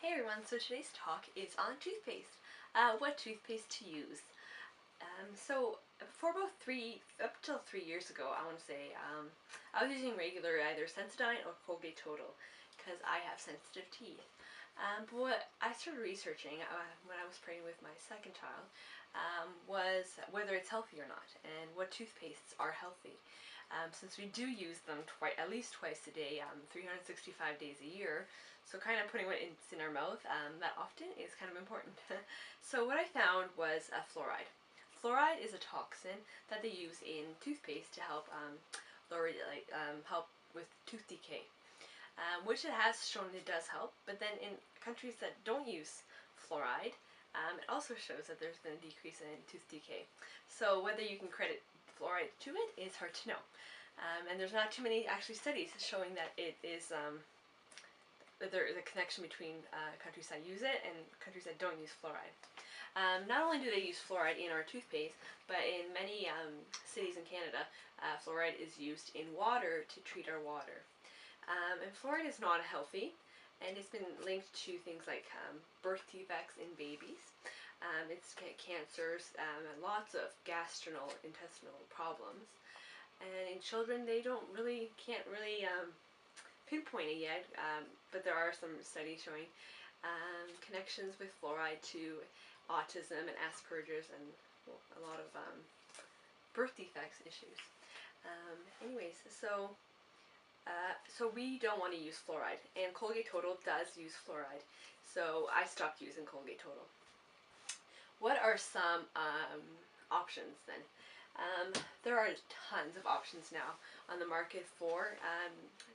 Hey everyone, so today's talk is on toothpaste. What toothpaste to use. So for about up till 3 years ago, I want to say, I was using regular either Sensodyne or Colgate Total because I have sensitive teeth. But what I started researching when I was pregnant with my second child was whether it's healthy or not and what toothpastes are healthy. Since we do use them at least twice a day, 365 days a year, so kind of putting what's in our mouth that often is kind of important. So what I found was fluoride. Fluoride is a toxin that they use in toothpaste to help help with tooth decay, which it has shown it does help. But then in countries that don't use fluoride, it also shows that there's been a decrease in tooth decay. So whether you can credit fluoride to it is hard to know. And there's not too many actually studies showing that it is that there is a connection between countries that use it and countries that don't use fluoride. Not only do they use fluoride in our toothpaste, but in many cities in Canada, fluoride is used in water to treat our water. And fluoride is not healthy, and it's been linked to things like birth defects in babies. It's cancers, and lots of gastrointestinal problems. And in children, they can't really pinpoint it yet, but there are some studies showing connections with fluoride to autism and Asperger's and a lot of birth defects issues. Anyways, so we don't want to use fluoride, and Colgate Total does use fluoride, so I stopped using Colgate Total. What are some options then? There are tons of options now on the market for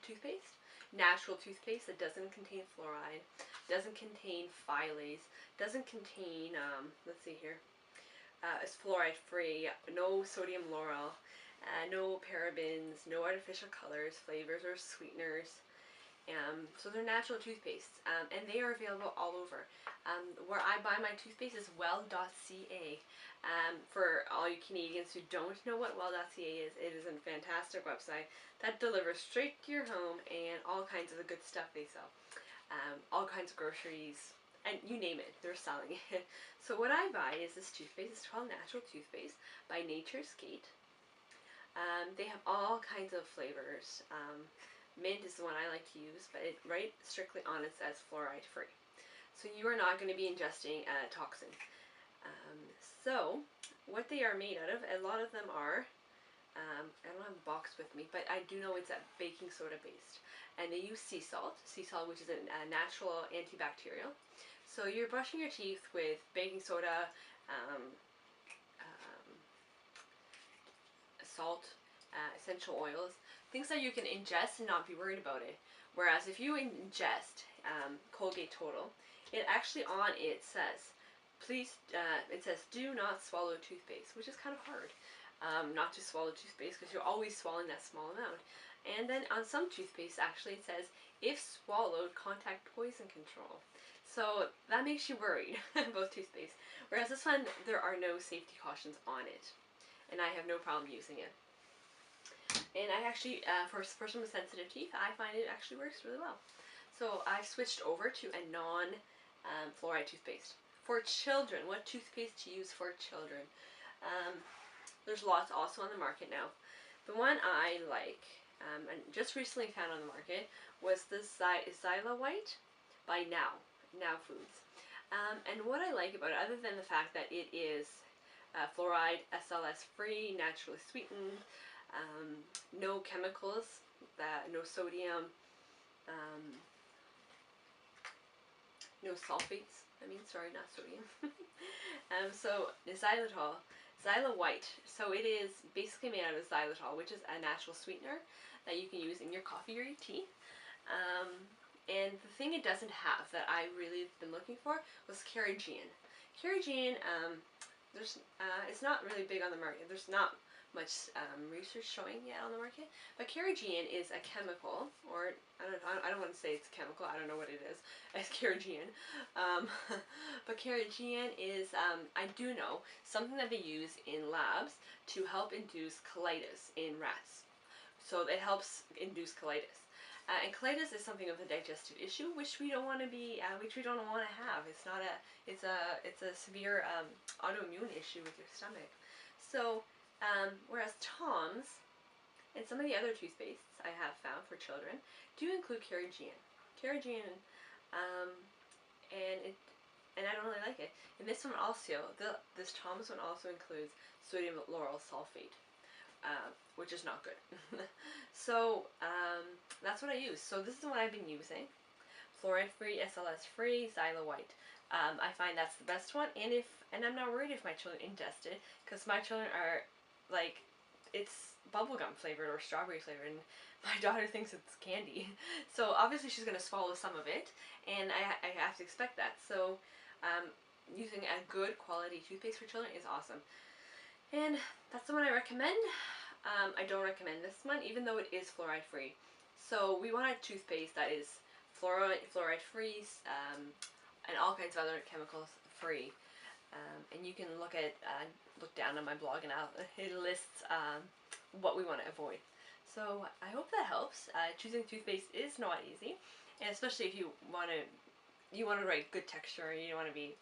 toothpaste. Natural toothpaste that doesn't contain fluoride, doesn't contain phthalates, doesn't contain, let's see here, it's fluoride free, no sodium lauryl, no parabens, no artificial colors, flavors, or sweeteners. So they're natural toothpastes, and they are available all over. Where I buy my toothpaste is well.ca. For all you Canadians who don't know what well.ca is, it is a fantastic website that delivers straight to your home and all kinds of the good stuff they sell. All kinds of groceries, and you name it, they're selling it. So what I buy is this toothpaste. It's called Natural Toothpaste by Nature's Gate. They have all kinds of flavors. Mint is the one I like to use, but right strictly on it says fluoride free. So you are not going to be ingesting a toxin. So what they are made out of, a lot of them are, I don't have a box with me, but I do know it's baking soda based. And they use sea salt, which is a natural antibacterial. So you're brushing your teeth with baking soda, salt, essential oils, things that you can ingest and not be worried about it. Whereas if you ingest Colgate Total, it actually on it says, it says do not swallow toothpaste, which is kind of hard. Not to swallow toothpaste because you're always swallowing that small amount. And then on some toothpaste, actually it says, if swallowed, contact poison control. So that makes you worried about toothpaste. Whereas this one, there are no safety cautions on it, and I have no problem using it. And I actually, for a person with sensitive teeth, I find it actually works really well. So I've switched over to a non-fluoride toothpaste. For children, what toothpaste to use for children? There's lots also on the market now. The one I like, and just recently found on the market, was this Xyla White by Now Foods. And what I like about it, other than the fact that it is fluoride, SLS free, naturally sweetened, no chemicals, no sodium, no sulfates. Not sodium. So the Xyla White. So it is basically made out of xylitol, which is a natural sweetener that you can use in your coffee or your tea. And the thing it doesn't have that I really have been looking for was carrageenan. Carrageenan, it's not really big on the market. There's not much research showing yet on the market. But carrageenan is a chemical, or I don't want to say it's a chemical. I don't know what it is. It's carrageenan. But carrageenan is, I do know, something that they use in labs to help induce colitis in rats. So it helps induce colitis. And colitis is something of a digestive issue, which we don't want to be, which we don't want to have. It's not a, it's a severe autoimmune issue with your stomach. So, whereas Tom's and some of the other toothpastes I have found for children do include carrageenan. Carrageenan, um, and it, and I don't really like it. And this one also, this Tom's one also includes sodium lauryl sulfate, which is not good. So that's what I use. So this is the one I've been using. Fluoride free, SLS free, Xyla White. I find that's the best one, and I'm not worried if my children ingest it, because my children are like, it's bubblegum flavored or strawberry flavored, and my daughter thinks it's candy. So obviously she's gonna swallow some of it, and I have to expect that. So using a good quality toothpaste for children is awesome, and that's the one I recommend. I don't recommend this one, even though it is fluoride free. So we want a toothpaste that is fluoride free, and all kinds of other chemicals free. And you can look down on my blog, and it lists what we want to avoid. So I hope that helps. Choosing toothpaste is not easy, and especially if you want to write good texture. You don't want to be,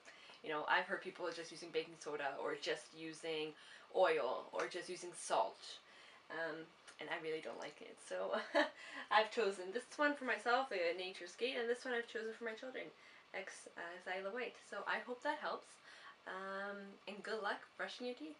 I've heard people just using baking soda, or just using oil, or just using salt. And I really don't like it. So I've chosen this one for myself, Nature's Gate, and this one I've chosen for my children, Xyla White. So I hope that helps. And good luck brushing your teeth.